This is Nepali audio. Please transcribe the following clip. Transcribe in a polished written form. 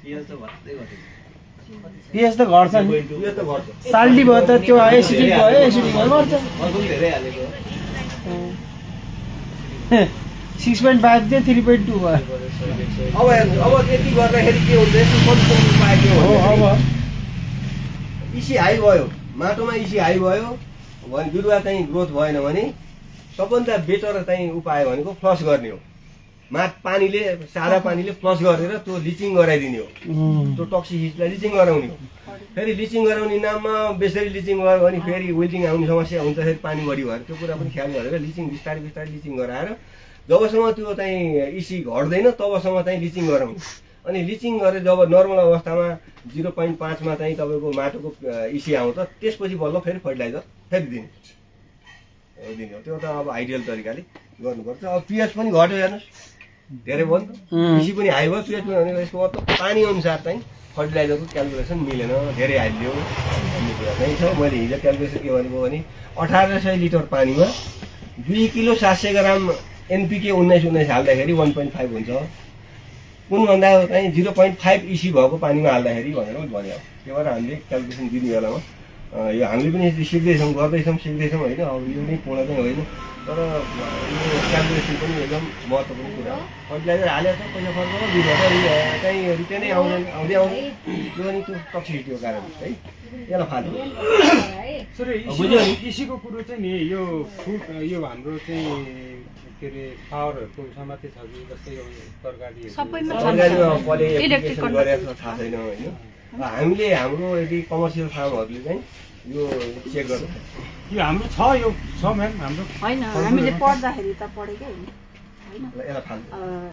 पिएच त घट्छ नि साल्टी भयो त त्यो एसिडिक भयो एसिडिक भयो घट्छ 6.5 थियो 3.2 भयो अब यति गर्दाखेरि के हुन्छ यसको उपाय के हो अब इसी हाई भयो माटोमा इसी हाई भयो भने बिरुवा चाहिँ ग्रोथ भएन भने सबभन्दा बेटर चाहिँ उपाय भनेको फ्लस गर्ने हो पानीले सादा पानीले फ्लस गरेर त्यो लिचिङ गराइदिने हो त्यो टक्सिसिटीलाई लिचिङ गराउने हो फेरि लिचिङ गराउने नाममा बेसरी लिचिङ गर्यो भने फेरि विल्टिङ आउने समस्या हुन्छ फेरि पानी बढी भएर त्यो कुरा पनि ख्याल गरेर लिचिङ बिस्तारै बिस्तारै लिचिङ गराएर जबसम्म त्यो चाहिँ इसी घट्दैन तबसम्म चाहिँ लिचिङ गराउने अनि लिचिङ गरेर जब नर्मल अवस्थामा 0.5 मा चाहिँ तपाईँको माटोको इसी आउँछ त्यसपछि बल्ल फेरि फर्टिलाइजर फेरि दिने हो त्यो त अब आइडियल तरिकाले गर्नुपर्छ अब पिएच पनि घट्यो हेर्नुहोस् धेरै भयो नि त इसी पनि हाई भयो पिएच पनि भनेको यसको मतलब पानी अनुसार चाहिँ फर्टिलाइजरको क्यालकुलेसन मिलेन धेरै हालिदियो भन्ने कुरा चाहिँ छ मैले हिजो क्यालकुलेसन के भनेको भने 1800 लिटर पानीमा 2 किलो 700 ग्राम एनपीके 19 हाल्दाखेरि 1.5 हुन्छ कुनभन्दा चाहिँ 0.5 इसी भएको पानीमा हाल्दाखेरि भनेर भने त्यही भएर हामीले क्यालकुलेसन दिने बेलामा यो हामीले पनि सिक्दैछौँ गर्दैछौँ सिक्दैछौँ होइन अब यो नै पूर्ण चाहिँ होइन तर यो क्यालकुलेसन पनि एकदम महत्त्वपूर्ण कुरा हो फर्टिलाइजर हालेर चाहिँ पैसा खर्च हो बिरुवा चाहिँ रिटर्नै आउँदैन आउँदै आउँदैन त्यो पनि त्यो टक्सिसिटीको कारण है यसलाई फाल्नु बुझ्यो कृषिको कुरो चाहिँ नि यो फुड यो हाम्रो चाहिँ के अरे फ्लावरहरूको समाते छ कि जस्तै यो तरकारीहरू गरेको थाहा छैन होइन हामीले हाम्रो यदि कमर्सियल फार्महरूले चाहिँ यो चेक गर्नु यो हाम्रो छ यो छ म्याम हाम्रो हैन हामीले पढ्दाखेरि त पढेकै हैन यसलाई फाल्नु